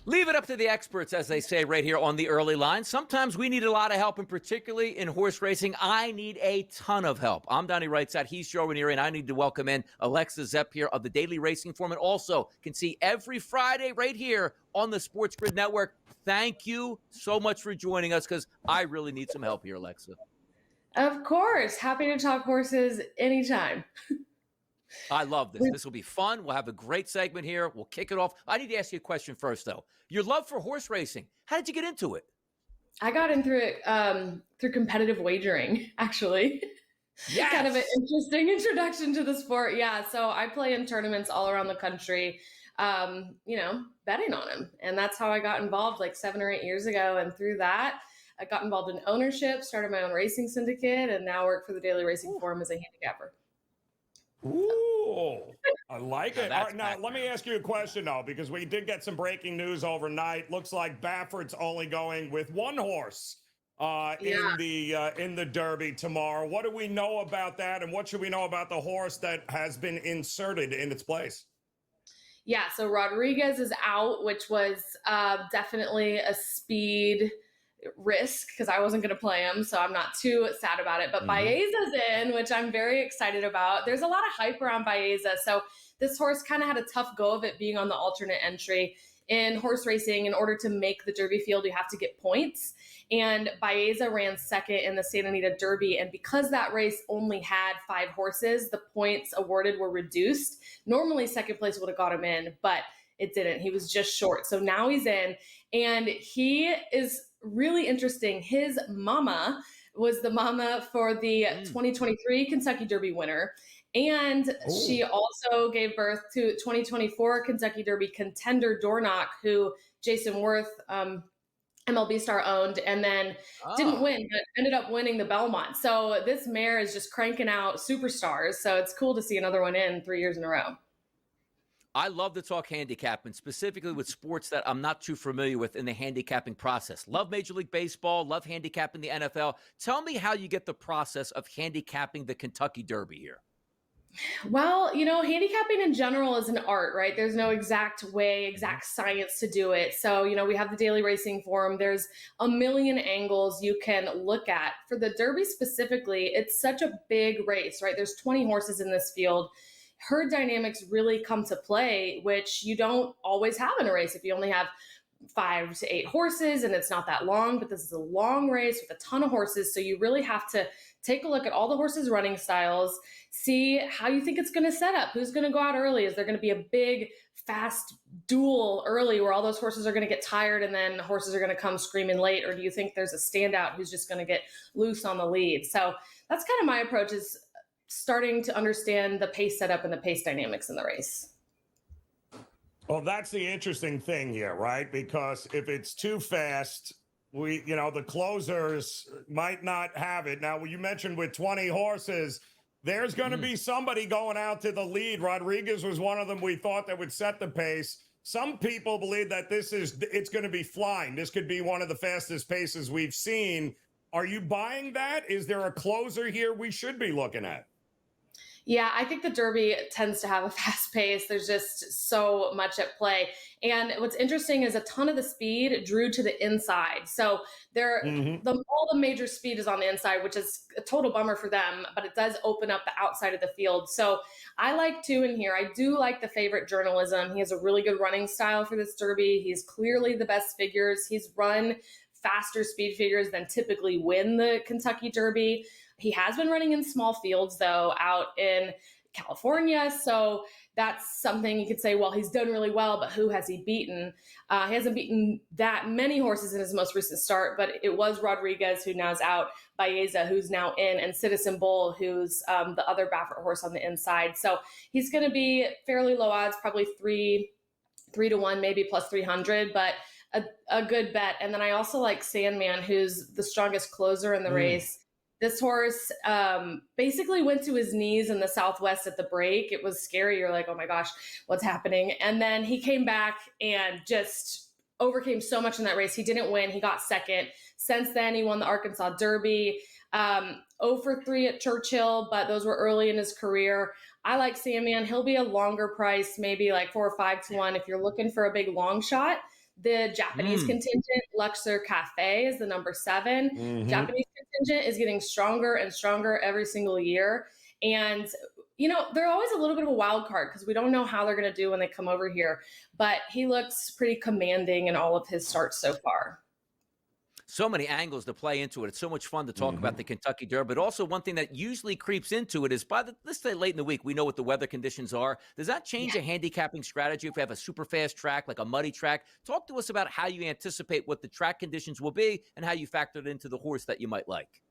Leave it up to the experts, as they say right here on the early line. Sometimes we need a lot of help, and particularly in horse racing, I need a ton of help. I'm Donnie Rightside. He's Joe Raineri, and I need to welcome in Alexa Zepp here of the Daily Racing Form, and also can see every Friday right here on the SportsGrid Network. Thank you so much for joining us, because I really need some help here, Alexa. Of course. Happy to talk horses anytime. I love this. This will be fun. We'll have a great segment here. We'll kick it off. I need to ask you a question first, though. Your love for horse racing, how did you get into it? I got into it through competitive wagering, actually. Yes. Kind of an interesting introduction to the sport. Yeah, so I play in tournaments all around the country, betting on them. And that's how I got involved like 7 or 8 years ago. And through that, I got involved in ownership, started my own racing syndicate, and now work for the Daily Racing Forum as a handicapper. Ooh, I like it. Now, All right, now let me ask you a question, though, because we did get some breaking news overnight. Looks like Baffert's only going with one horse in the Derby tomorrow. What do we know about that, and what should we know about the horse that has been inserted in its place? Yeah, so Rodriguez is out, which was definitely a speed risk because I wasn't going to play him, so I'm not too sad about it. But Baeza's in, which I'm very excited about. There's a lot of hype around Baeza, so this horse kind of had a tough go of it being on the alternate entry. In horse racing, in order to make the Derby field, you have to get points. And Baeza ran second in the Santa Anita Derby. And because that race only had 5 horses, the points awarded were reduced. Normally, second place would have got him in, but it didn't. He was just short. So now he's in. And he is really interesting. His mama was the mama for the 2023 Kentucky Derby winner. And she also gave birth to 2024 Kentucky Derby contender Dornock, who Jason Worth, MLB star, owned, and then didn't win, but ended up winning the Belmont. So this mare is just cranking out superstars. So it's cool to see another one in 3 years in a row. I love to talk handicapping, specifically with sports that I'm not too familiar with in the handicapping process. Love Major League Baseball, love handicapping the NFL. Tell me how you get the process of handicapping the Kentucky Derby here. Well, handicapping in general is an art, right? There's no exact science to do it. So, we have the Daily Racing Forum. There's a million angles you can look at. For the Derby specifically, it's such a big race, right? There's 20 horses in this field. Herd dynamics really come to play, which you don't always have in a race if you only have 5 to 8 horses and it's not that long, but this is a long race with a ton of horses. So you really have to take a look at all the horses' running styles, see how you think it's going to set up, who's going to go out early. Is there going to be a big, fast duel early where all those horses are going to get tired and then horses are going to come screaming late? Or do you think there's a standout who's just going to get loose on the lead? So that's kind of my approach, is starting to understand the pace setup and the pace dynamics in the race. Well, that's the interesting thing here, right? Because if it's too fast, the closers might not have it. Now, you mentioned with 20 horses, there's going to be somebody going out to the lead. Rodriguez was one of them we thought that would set the pace. Some people believe that it's going to be flying. This could be one of the fastest paces we've seen. Are you buying that? Is there a closer here we should be looking at? Yeah, I think the Derby tends to have a fast pace. There's just so much at play. And what's interesting is a ton of the speed drew to the inside. So all the major speed is on the inside, which is a total bummer for them, but it does open up the outside of the field. So I like 2 in here. I do like the favorite Journalism. He has a really good running style for this Derby. He's clearly the best figures. He's run faster speed figures than typically win the Kentucky Derby. He has been running in small fields, though, out in California. So that's something you could say, well, he's done really well, but who has he beaten? He hasn't beaten that many horses in his most recent start, but it was Rodriguez, who now is out, Baeza, who's now in, and Citizen Bull, who's the other Baffert horse on the inside. So he's going to be fairly low odds, probably 3 to 1, maybe plus 300, but a good bet. And then I also like Sandman, who's the strongest closer in the race. This horse basically went to his knees in the Southwest at the break. It was scary. You're like, oh my gosh, what's happening? And then he came back and just overcame so much in that race. He didn't win. He got second. Since then, he won the Arkansas Derby. 0 for 3 at Churchill, but those were early in his career. I like Sandman. He'll be a longer price, maybe like 4 or 5 to 1. If you're looking for a big long shot, The Japanese contingent, Luxor Cafe, is the number 7. Japanese contingent is getting stronger and stronger every single year. And, they're always a little bit of a wild card because we don't know how they're going to do when they come over here. But he looks pretty commanding in all of his starts so far. So many angles to play into it. It's so much fun to talk about the Kentucky Derby. But also one thing that usually creeps into it is let's say late in the week, we know what the weather conditions are. Does that change a handicapping strategy if we have a super fast track, like a muddy track? Talk to us about how you anticipate what the track conditions will be and how you factor it into the horse that you might like.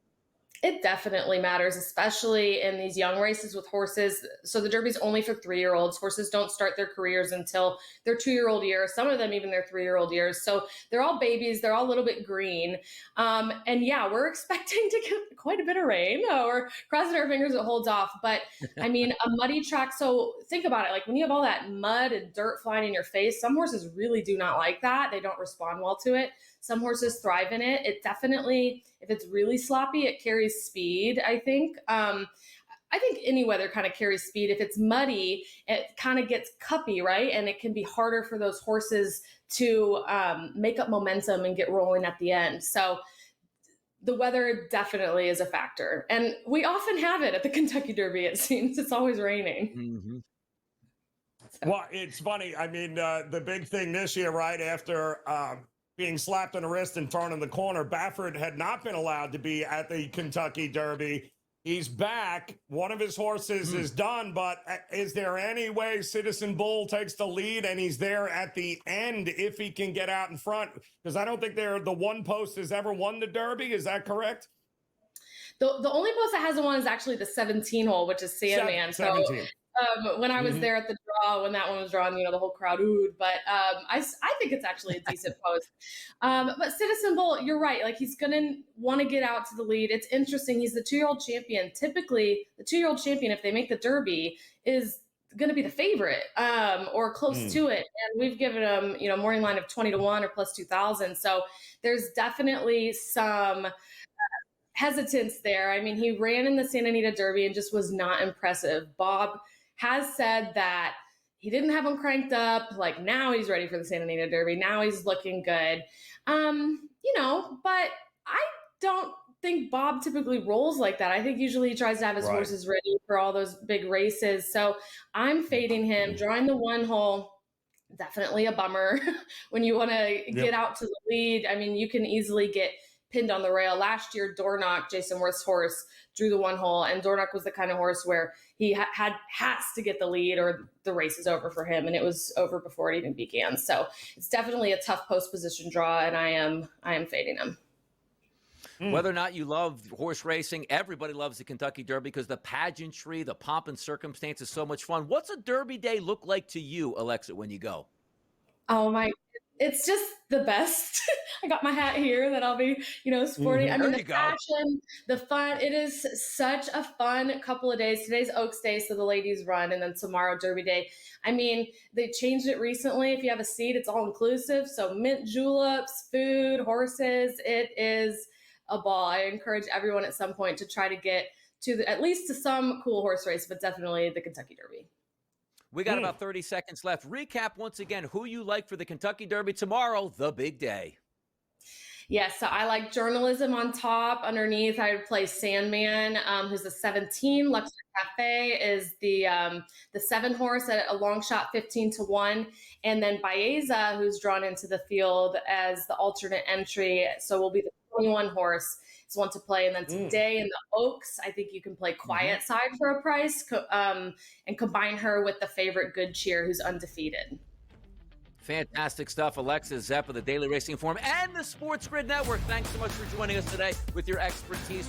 It definitely matters, especially in these young races with horses. So the Derby's only for 3-year-olds. Horses don't start their careers until their 2-year-old years, some of them even their 3-year-old years. So they're all babies. They're all a little bit green. And yeah, we're expecting to get quite a bit of rain. We're crossing our fingers it holds off. But I mean, a muddy track. So think about it. Like when you have all that mud and dirt flying in your face, some horses really do not like that. They don't respond well to it. Some horses thrive in it. It definitely, if it's really sloppy, it carries speed, I think. I think any weather kind of carries speed. If it's muddy, it kind of gets cuppy, right? And it can be harder for those horses to make up momentum and get rolling at the end. So the weather definitely is a factor. And we often have it at the Kentucky Derby, it seems. It's always raining. Well, it's funny. I mean, the big thing this year, right after being slapped on the wrist and thrown in the corner, Baffert had not been allowed to be at the Kentucky Derby. He's back. One of his horses is done, but is there any way Citizen Bull takes the lead and he's there at the end if he can get out in front? Because I don't think the one post has ever won the Derby. Is that correct? The only post that hasn't won is actually the 17 hole, which is Sandman. 17. When I was there at the draw, when that one was drawn, the whole crowd oohed. But I think it's actually a decent post. But Citizen Bull, you're right. Like he's going to want to get out to the lead. It's interesting. He's the 2-year-old champion. Typically, the 2-year-old champion, if they make the Derby, is going to be the favorite or close to it. And we've given him, morning line of 20-1 or plus 2,000. So there's definitely some hesitance there. I mean, he ran in the Santa Anita Derby and just was not impressive. Bob has said that he didn't have him cranked up. Like now he's ready for the Santa Anita Derby. Now he's looking good. But I don't think Bob typically rolls like that. I think usually he tries to have his horses ready for all those big races. So I'm fading him, drawing the 1 hole. Definitely a bummer when you want to get out to the lead. I mean, you can easily get pinned on the rail. Last year, Dornoch, Jason Worth's horse, drew the 1 hole, and Dornoch was the kind of horse where he has to get the lead or the race is over for him, and it was over before it even began. So it's definitely a tough post position draw, and I am fading him. Whether or not you love horse racing, everybody loves the Kentucky Derby because the pageantry, the pomp and circumstance is so much fun. What's a Derby day look like to you, Alexa, when you go? Oh my, it's just the best. I got my hat here that I'll be, sporting. I mean, the fashion, the fun. It is such a fun couple of days. Today's Oaks Day, so the ladies run, and then tomorrow Derby Day. I mean, they changed it recently. If you have a seat, it's all inclusive. So mint juleps, food, horses. It is a ball. I encourage everyone at some point to try to get to at least to some cool horse race, but definitely the Kentucky Derby. We got about 30 seconds left. Recap once again who you like for the Kentucky Derby tomorrow, the big day. Yes, so I like Journalism on top. Underneath, I would play Sandman, who's the 17. Luxor Cafe is the 7 horse at a long shot, 15-1. And then Baeza, who's drawn into the field as the alternate entry. So will be the 21 horse. It's one to play. And then today in the Oaks, I think you can play Quiet Side for a price and combine her with the favorite Good Cheer, who's undefeated. Fantastic stuff. Alexa Zepp of the Daily Racing Forum and the SportsGrid Network. Thanks so much for joining us today with your expertise.